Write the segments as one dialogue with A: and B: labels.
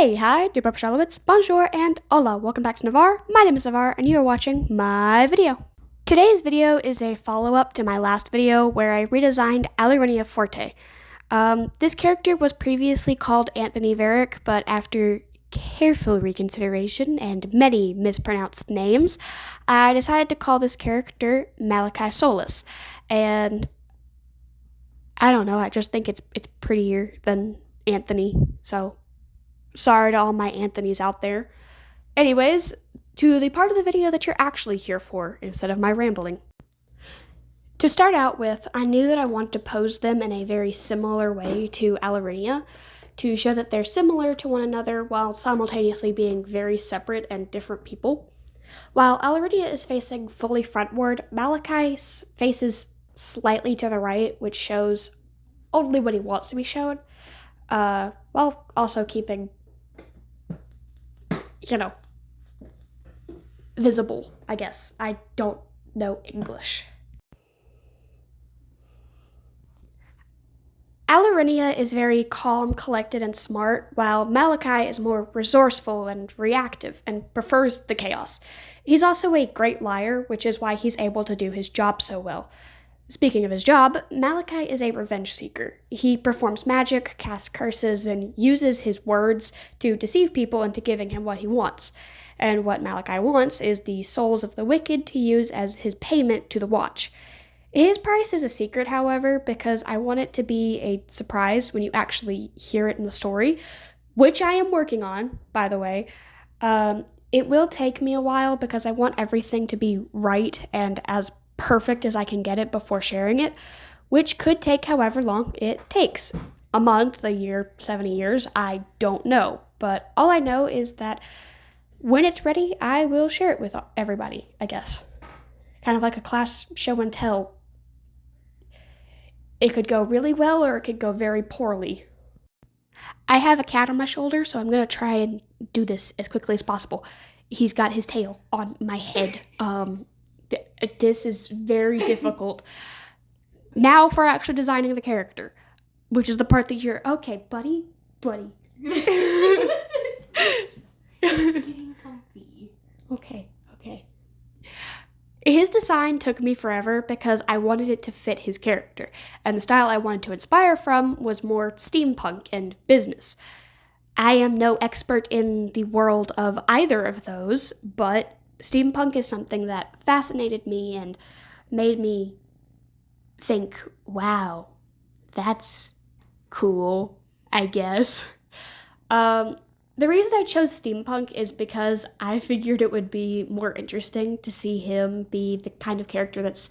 A: Hi, dobro pozhalovat, bonjour, and Hola. Welcome back to Nevar. My name is Nevar, and you are watching my video. Today's video is a follow-up to my last video where I redesigned Alarinia Forte. This character was previously called Anthony Varick, but after careful reconsideration and many mispronounced names, I decided to call this character Malachi Solace. And I don't know, I just think it's prettier than Anthony, so sorry to all my Anthonys out there. Anyways, to the part of the video that you're actually here for instead of my rambling. To start out with, I knew that I wanted to pose them in a very similar way to Alarinia to show that they're similar to one another while simultaneously being very separate and different people. While Alarinia is facing fully frontward, Malachi faces slightly to the right, which shows only what he wants to be shown, while also keeping, visible, I guess. I don't know English. Alarinia is very calm, collected, and smart, while Malachi is more resourceful and reactive and prefers the chaos. He's also a great liar, which is why he's able to do his job so well. Speaking of his job, Malachi is a revenge seeker. He performs magic, casts curses, and uses his words to deceive people into giving him what he wants. And what Malachi wants is the souls of the wicked to use as his payment to the watch. His price is a secret, however, because I want it to be a surprise when you actually hear it in the story, which I am working on, by the way. It will take me a while because I want everything to be right and as perfect as I can get it before sharing it, which could take however long it takes. A month, a year, 70 years, I don't know. But all I know is that when it's ready, I will share it with everybody, I guess. Kind of like a class show and tell. It could go really well or it could go very poorly. I have a cat on my shoulder, so I'm going to try and do this as quickly as possible. He's got his tail on my head. This is very difficult. Now for actually designing the character, which is the part that you're, okay, buddy.
B: Getting comfy.
A: Okay. His design took me forever because I wanted it to fit his character, and the style I wanted to inspire from was more steampunk and business. I am no expert in the world of either of those, but steampunk is something that fascinated me and made me think, wow, that's cool, I guess. The reason I chose steampunk is because I figured it would be more interesting to see him be the kind of character that's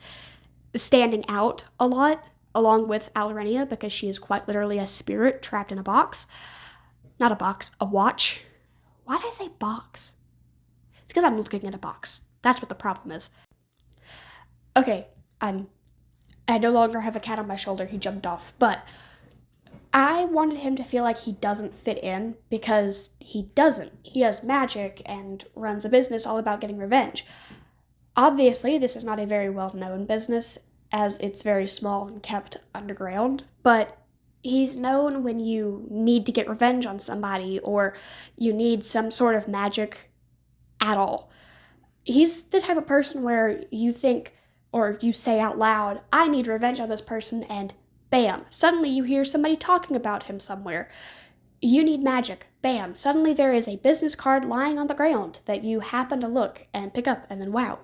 A: standing out a lot, along with Alarinia, because she is quite literally a spirit trapped in a box. Not a box, a watch. Why did I say box? It's because I'm looking at a box. That's what the problem is. Okay, I no longer have a cat on my shoulder. He jumped off. But I wanted him to feel like he doesn't fit in because he doesn't. He does magic and runs a business all about getting revenge. Obviously, this is not a very well-known business as it's very small and kept underground, but he's known when you need to get revenge on somebody or you need some sort of magic at all. He's the type of person where you think or you say out loud, I need revenge on this person, and bam, suddenly you hear somebody talking about him somewhere. You need magic. Bam, suddenly there is a business card lying on the ground that you happen to look and pick up, and then wow,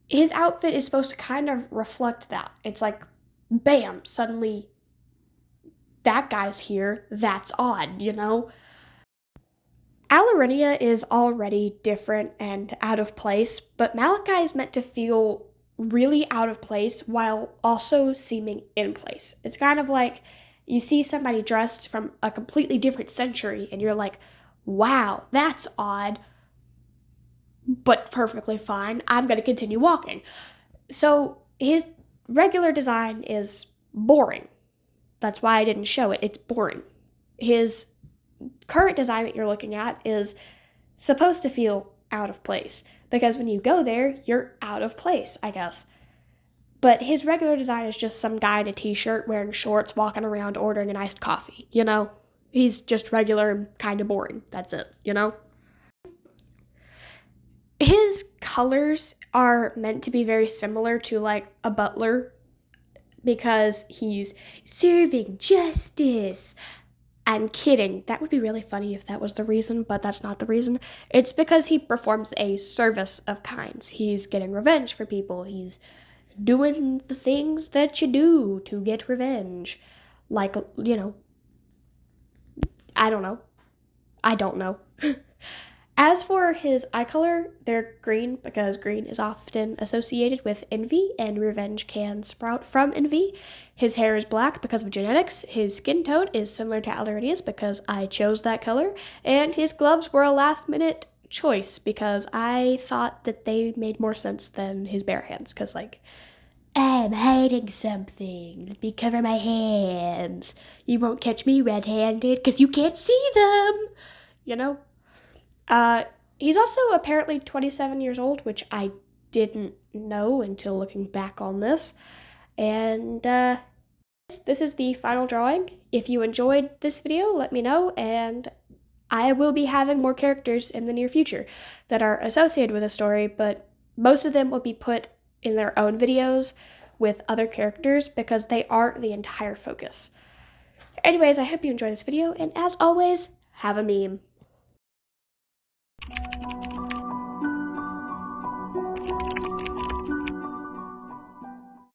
A: His outfit is supposed to kind of reflect that. It's like, bam, suddenly that guy's here. That's odd, Alarinia is already different and out of place, but Malachi is meant to feel really out of place while also seeming in place. It's kind of like you see somebody dressed from a completely different century and you're like, wow, that's odd, but perfectly fine. I'm going to continue walking. So his regular design is boring. That's why I didn't show it. It's boring. His current design that you're looking at is supposed to feel out of place because when you go there, you're out of place, I guess. But his regular design is just some guy in a t-shirt wearing shorts walking around ordering an iced coffee, He's just regular and kind of boring. That's it, you know? His colors are meant to be very similar to like a butler because he's serving justice. I'm kidding. That would be really funny if that was the reason, but that's not the reason. It's because he performs a service of kinds. He's getting revenge for people. He's doing the things that you do to get revenge. Like, you know, I don't know. I don't know. As for his eye color, they're green because green is often associated with envy, and revenge can sprout from envy. His hair is black because of genetics. His skin tone is similar to Alaridia's because I chose that color. And his gloves were a last-minute choice because I thought that they made more sense than his bare hands. Because, like, I'm hiding something. Let me cover my hands. You won't catch me red-handed because you can't see them. You know? He's also apparently 27 years old, which I didn't know until looking back on this. And this is the final drawing. If you enjoyed this video, let me know, and I will be having more characters in the near future that are associated with a story, but most of them will be put in their own videos with other characters because they aren't the entire focus. Anyways, I hope you enjoyed this video, and as always, have a meme.